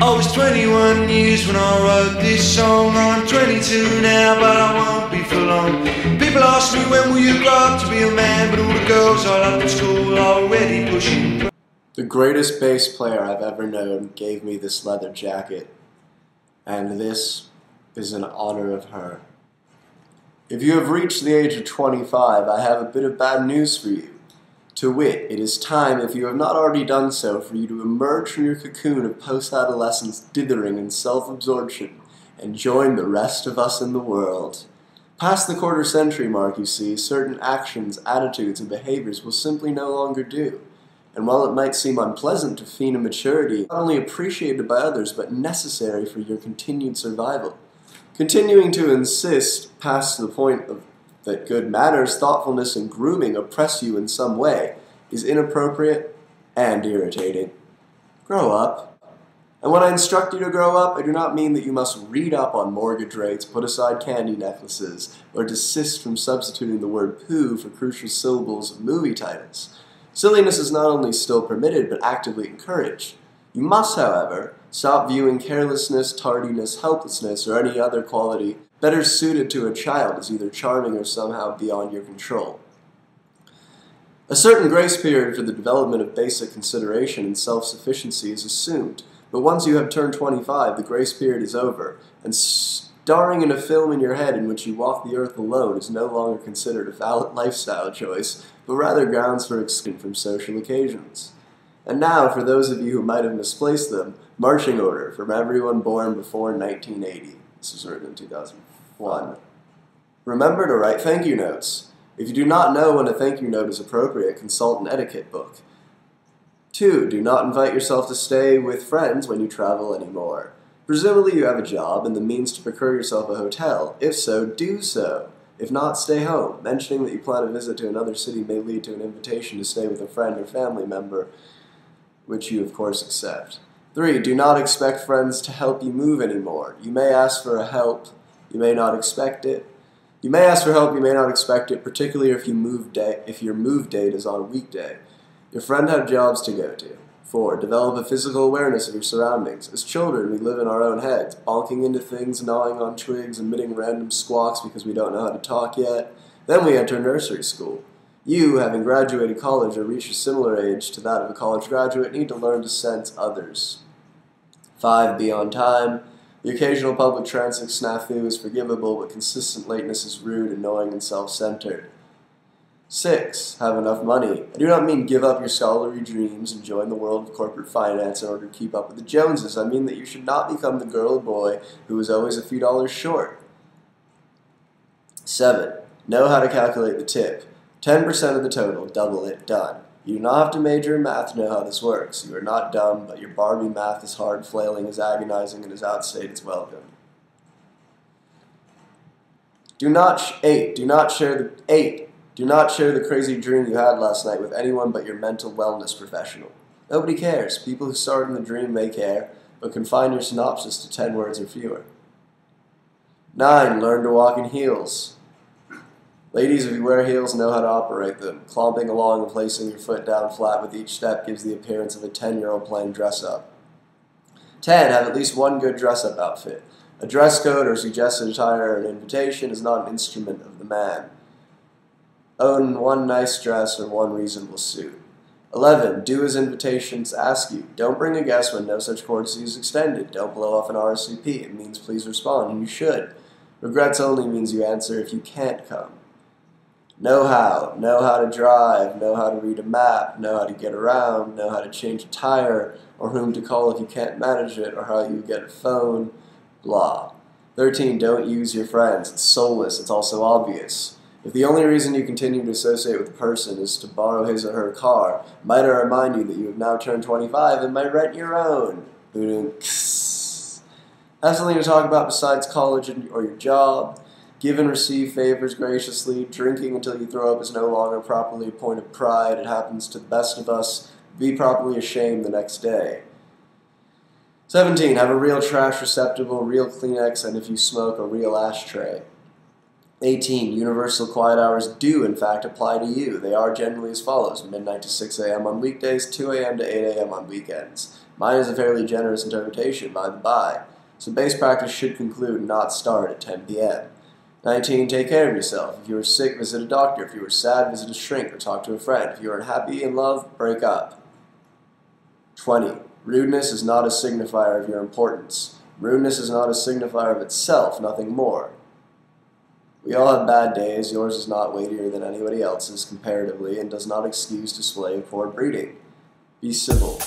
I was 21 years when I wrote this song. I'm 22 now, but I won't be for long. People ask me when will you grow up to be a man, but all the girls I loved at school are already pushing. The greatest bass player I've ever known gave me this leather jacket, and this is in honor of her. If you have reached the age of 25, I have a bit of bad news for you. To wit, it is time, if you have not already done so, for you to emerge from your cocoon of post-adolescence dithering and self-absorption and join the rest of us in the world. Past the quarter-century mark, you see, certain actions, attitudes, and behaviors will simply no longer do. And while it might seem unpleasant to feign a maturity, not only appreciated by others, but necessary for your continued survival. Continuing to insist past the point of that good manners, thoughtfulness, and grooming oppress you in some way is inappropriate and irritating. Grow up. And when I instruct you to grow up, I do not mean that you must read up on mortgage rates, put aside candy necklaces, or desist from substituting the word poo for crucial syllables of movie titles. Silliness is not only still permitted, but actively encouraged. You must, however, stop viewing carelessness, tardiness, helplessness, or any other quality better suited to a child as either charming or somehow beyond your control. A certain grace period for the development of basic consideration and self-sufficiency is assumed, but once you have turned 25, the grace period is over, and starring in a film in your head in which you walk the earth alone is no longer considered a valid lifestyle choice, but rather grounds for exclusion from social occasions. And now, for those of you who might have misplaced them, marching order from everyone born before 1980. This was written in 2001. Remember to write thank you notes. If you do not know when a thank you note is appropriate, consult an etiquette book. 2. Do not invite yourself to stay with friends when you travel anymore. Presumably you have a job and the means to procure yourself a hotel. If so, do so. If not, stay home. Mentioning that you plan a visit to another city may lead to an invitation to stay with a friend or family member, which you of course accept. 3. Do not expect friends to help you move anymore. You may ask for help, you may not expect it. You may ask for help, you may not expect it, particularly if your move date is on a weekday. Your friend have jobs to go to. 4. Develop a physical awareness of your surroundings. As children, we live in our own heads, bonking into things, gnawing on twigs, emitting random squawks because we don't know how to talk yet. Then we enter nursery school. You, having graduated college or reached a similar age to that of a college graduate, need to learn to sense others. 5. Be on time. The occasional public transit snafu is forgivable, but consistent lateness is rude, annoying, and self-centered. 6. Have enough money. I do not mean give up your scholarly dreams and join the world of corporate finance in order to keep up with the Joneses. I mean that you should not become the girl or boy who is always a few dollars short. 7. Know how to calculate the tip. 10% of the total, double it, done. You do not have to major in math to know how this works. You are not dumb, but your Barbie math is hard, flailing is agonizing, and is outstayed its welcome. 8. Do not share the crazy dream you had last night with anyone but your mental wellness professional. Nobody cares. People who start in the dream may care, but confine your synopsis to 10 words or fewer. 9. Learn to walk in heels. Ladies, if you wear heels, know how to operate them. Clomping along and placing your foot down flat with each step gives the appearance of a 10-year-old playing dress-up. 10. Have at least one good dress-up outfit. A dress code or suggested attire or an invitation is not an instrument of the man. Own one nice dress or one reasonable suit. 11. Do as invitations ask you. Don't bring a guest when no such courtesy is extended. Don't blow off an RSVP. It means please respond, and you should. Regrets only means you answer if you can't come. Know how to drive, know how to read a map, know how to get around, know how to change a tire, or whom to call if you can't manage it, or how you get a phone, blah. 13. Don't use your friends. It's soulless. It's also obvious. If the only reason you continue to associate with a person is to borrow his or her car, might I remind you that you have now turned 25 and might rent your own. Have something to talk about besides college or your job. Give and receive favors graciously. Drinking until you throw up is no longer properly a point of pride. It happens to the best of us. Be properly ashamed the next day. 17. Have a real trash receptacle, real Kleenex, and if you smoke, a real ashtray. 18. Universal quiet hours do, in fact, apply to you. They are generally as follows: midnight to 6 a.m. on weekdays, 2 a.m. to 8 a.m. on weekends. Mine is a fairly generous interpretation, by the by, so base practice should conclude and not start at 10 p.m. 19. Take care of yourself. If you are sick, visit a doctor. If you are sad, visit a shrink or talk to a friend. If you are unhappy in love, break up. 20. Rudeness is not a signifier of your importance. Rudeness is not a signifier of itself, nothing more. We all have bad days. Yours is not weightier than anybody else's comparatively and does not excuse display of poor breeding. Be civil.